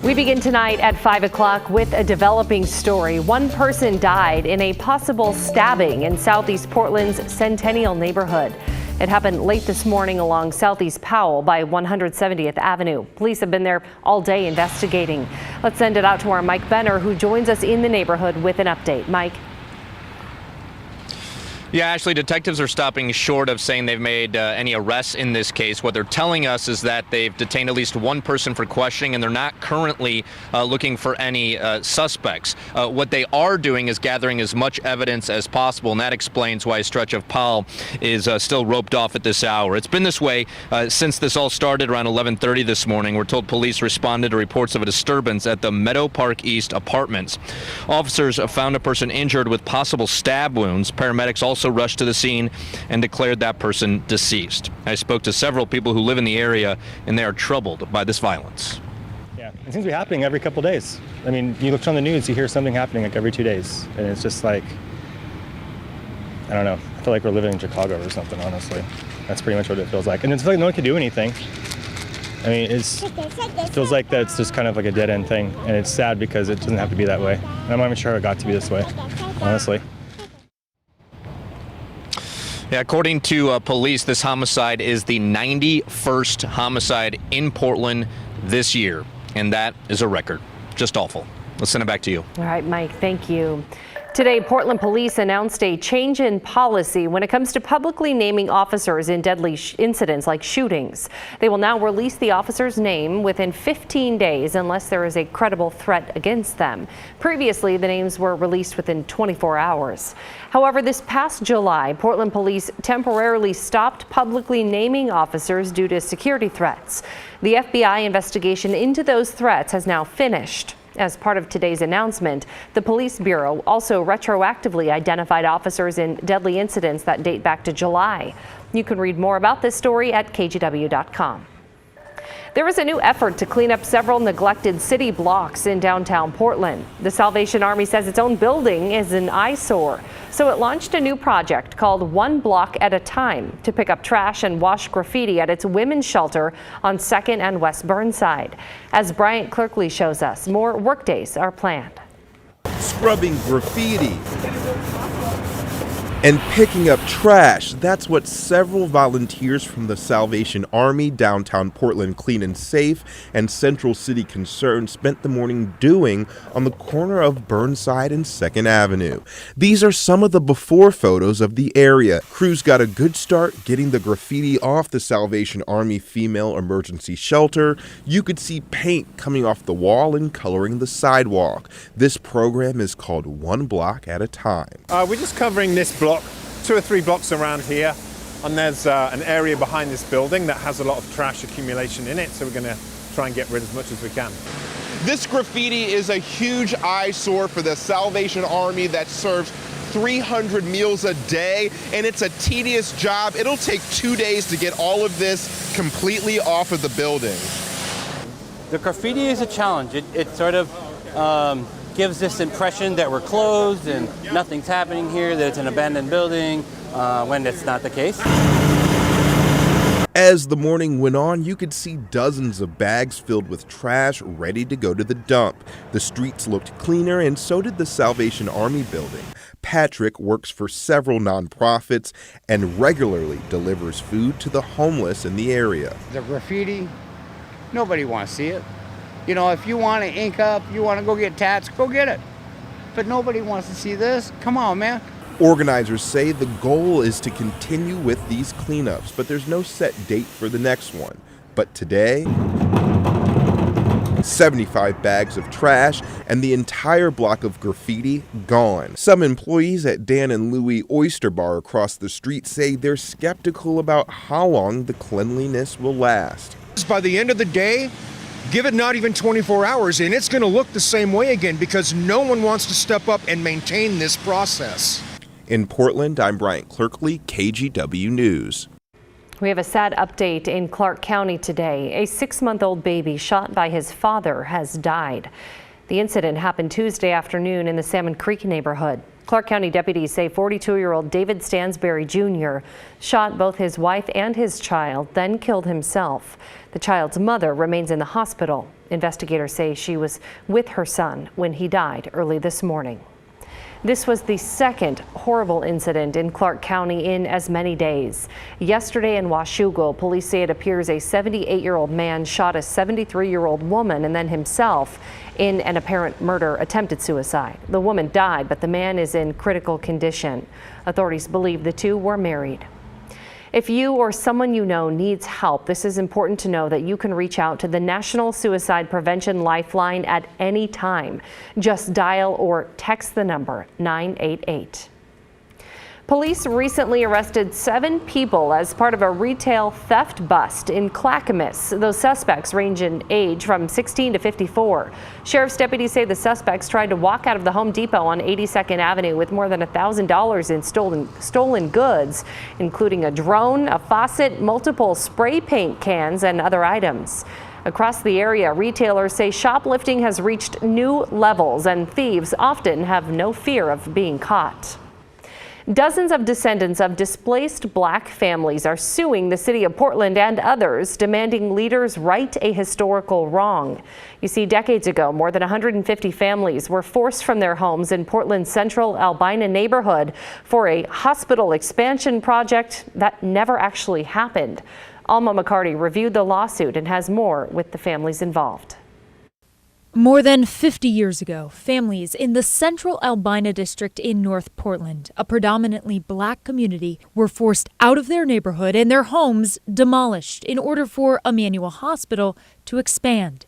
We begin tonight at 5 o'clock with a developing story. One person died in a possible stabbing in Southeast Portland's Centennial neighborhood. It happened late this morning along Southeast Powell by 170th Avenue. Police have been there all day investigating. Let's send it out to our Mike Benner, who joins us in the neighborhood with an update. Mike. Yeah, Ashley, detectives are stopping short of saying they've made any arrests in this case. What they're telling us is that they've detained at least one person for questioning, and they're not currently looking for any suspects. What they are doing is gathering as much evidence as possible, and that explains why a stretch of Powell is still roped off at this hour. It's been this way since this all started around 11:30 this morning. We're told police responded to reports of a disturbance at the Meadow Park East apartments. Officers found a person injured with possible stab wounds. Paramedics also rushed to the scene and declared that person deceased. I spoke to several people who live in the area, and they are troubled by this violence. Yeah, it seems to be happening every couple days. I mean, you look on the news, you hear something happening like every 2 days, and it's just like, I don't know. I feel like we're living in Chicago or something, honestly. That's pretty much what it feels like. And it's like no one can do anything. I mean, it feels like that's just kind of like a dead-end thing, and it's sad because it doesn't have to be that way. And I'm not even sure how it got to be this way, honestly. Yeah, according to police, this homicide is the 91st homicide in Portland this year, and that is a record. Just awful. Let's send it back to you. All right, Mike, thank you. Today, Portland police announced a change in policy when it comes to publicly naming officers in deadly incidents like shootings. They will now release the officer's name within 15 days unless there is a credible threat against them. Previously, the names were released within 24 hours. However, this past July, Portland police temporarily stopped publicly naming officers due to security threats. The FBI investigation into those threats has now finished. As part of today's announcement, the Police Bureau also retroactively identified officers in deadly incidents that date back to July. You can read more about this story at KGW.com. There is a new effort to clean up several neglected city blocks in downtown Portland. The Salvation Army says its own building is an eyesore, so it launched a new project called One Block at a Time to pick up trash and wash graffiti at its women's shelter on 2nd and West Burnside. As Bryant Clerkley shows us, more workdays are planned. Scrubbing graffiti and picking up trash. That's what several volunteers from the Salvation Army, Downtown Portland Clean and Safe, and Central City Concern spent the morning doing on the corner of Burnside and 2nd Avenue. These are some of the before photos of the area. Crews got a good start getting the graffiti off the Salvation Army Female Emergency Shelter. You could see paint coming off the wall and coloring the sidewalk. This program is called One Block at a Time. We're just covering this block, 2 or 3 blocks around here, and there's an area behind this building that has a lot of trash accumulation in it, so we're going to try and get rid of as much as we can. This graffiti is a huge eyesore for the Salvation Army that serves 300 meals a day, and it's a tedious job. It'll take 2 days to get all of this completely off of the building. The graffiti is a challenge. It sort of gives this impression that we're closed and nothing's happening here, that it's an abandoned building, when it's not the case. As the morning went on, you could see dozens of bags filled with trash ready to go to the dump. The streets looked cleaner, and so did the Salvation Army building. Patrick works for several nonprofits and regularly delivers food to the homeless in the area. The graffiti, nobody wants to see it. You know, if you want to ink up, you want to go get tats, go get it. But nobody wants to see this. Come on, man. Organizers say the goal is to continue with these cleanups, but there's no set date for the next one. But today, 75 bags of trash and the entire block of graffiti gone. Some employees at Dan and Louie Oyster Bar across the street say they're skeptical about how long the cleanliness will last. By the end of the day, give it not even 24 hours and it's going to look the same way again because no one wants to step up and maintain this process. In Portland, I'm Bryant Clerkley, KGW News. We have a sad update in Clark County today. A 6-month-old baby shot by his father has died. The incident happened Tuesday afternoon in the Salmon Creek neighborhood. Clark County deputies say 42-year-old David Stansberry Jr. shot both his wife and his child, then killed himself. The child's mother remains in the hospital. Investigators say she was with her son when he died early this morning. This was the second horrible incident in Clark County in as many days. Yesterday in Washougal, police say it appears a 78-year-old man shot a 73-year-old woman and then himself in an apparent murder attempted suicide. The woman died, but the man is in critical condition. Authorities believe the two were married. If you or someone you know needs help, this is important to know that you can reach out to the National Suicide Prevention Lifeline at any time. Just dial or text the number 988. Police recently arrested 7 people as part of a retail theft bust in Clackamas. Those suspects range in age from 16 to 54. Sheriff's deputies say the suspects tried to walk out of the Home Depot on 82nd Avenue with more than $1,000 in stolen goods, including a drone, a faucet, multiple spray paint cans, and other items. Across the area, retailers say shoplifting has reached new levels, and thieves often have no fear of being caught. Dozens of descendants of displaced black families are suing the city of Portland and others, demanding leaders right a historical wrong. You see, decades ago, more than 150 families were forced from their homes in Portland's central Albina neighborhood for a hospital expansion project that never actually happened. Alma McCarty reviewed the lawsuit and has more with the families involved. More than 50 years ago, families in the central Albina district in North Portland, a predominantly black community, were forced out of their neighborhood and their homes demolished in order for Emmanuel Hospital to expand.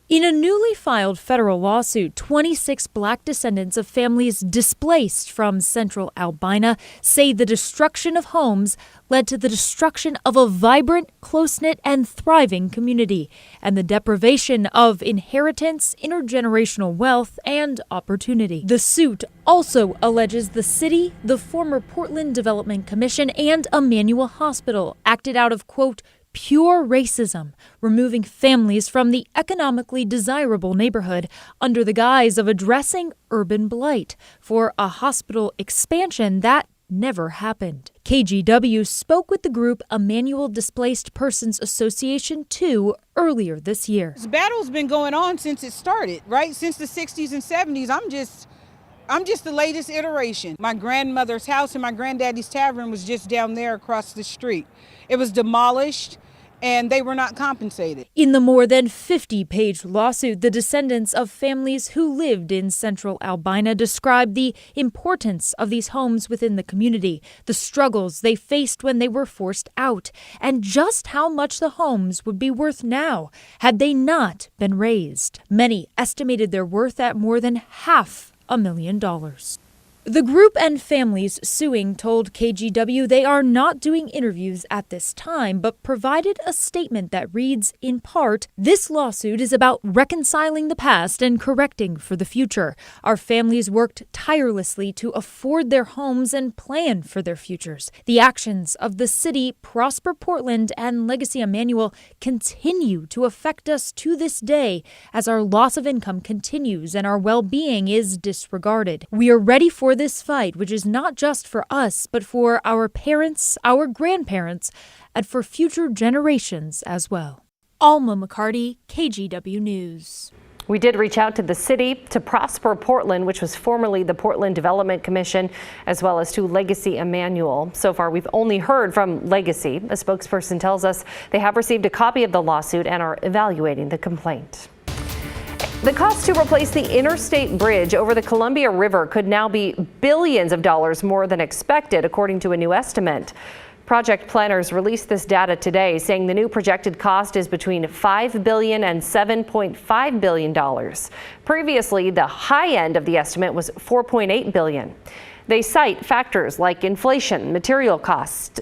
In a newly filed federal lawsuit, 26 black descendants of families displaced from central Albina say the destruction of homes led to the destruction of a vibrant, close-knit, and thriving community, and the deprivation of inheritance, intergenerational wealth, and opportunity. The suit also alleges the city, the former Portland Development Commission, and Emmanuel Hospital acted out of, quote, pure racism, removing families from the economically desirable neighborhood under the guise of addressing urban blight for a hospital expansion that never happened. KGW spoke with the group Emmanuel Displaced Persons Association 2 earlier this year. This battle's been going on since it started, right? Since the 60s and 70s. I'm just the latest iteration. My grandmother's house and my granddaddy's tavern was just down there across the street. It was demolished and they were not compensated. In the more than 50-page lawsuit, the descendants of families who lived in central Albina described the importance of these homes within the community, the struggles they faced when they were forced out, and just how much the homes would be worth now had they not been razed. Many estimated their worth at more than $500,000. The group and families suing told KGW they are not doing interviews at this time, but provided a statement that reads, in part, "This lawsuit is about reconciling the past and correcting for the future. Our families worked tirelessly to afford their homes and plan for their futures. The actions of the city, Prosper Portland, and Legacy Emmanuel continue to affect us to this day as our loss of income continues and our well-being is disregarded. We are ready for this fight, which is not just for us, but for our parents, our grandparents, and for future generations as well." Alma McCarty, KGW News. We did reach out to the city, to Prosper Portland, which was formerly the Portland Development Commission, as well as to Legacy Emmanuel. So far, we've only heard from Legacy. A spokesperson tells us they have received a copy of the lawsuit and are evaluating the complaint. The cost to replace the Interstate bridge over the Columbia River could now be billions of dollars more than expected, according to a new estimate. Project planners released this data today, saying the new projected cost is between $5 billion and $7.5 billion. Previously, the high end of the estimate was $4.8 billion. They cite factors like inflation, material costs,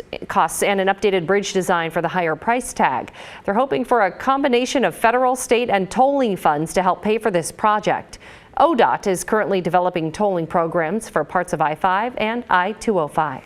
and an updated bridge design for the higher price tag. They're hoping for a combination of federal, state, and tolling funds to help pay for this project. ODOT is currently developing tolling programs for parts of I-5 and I-205.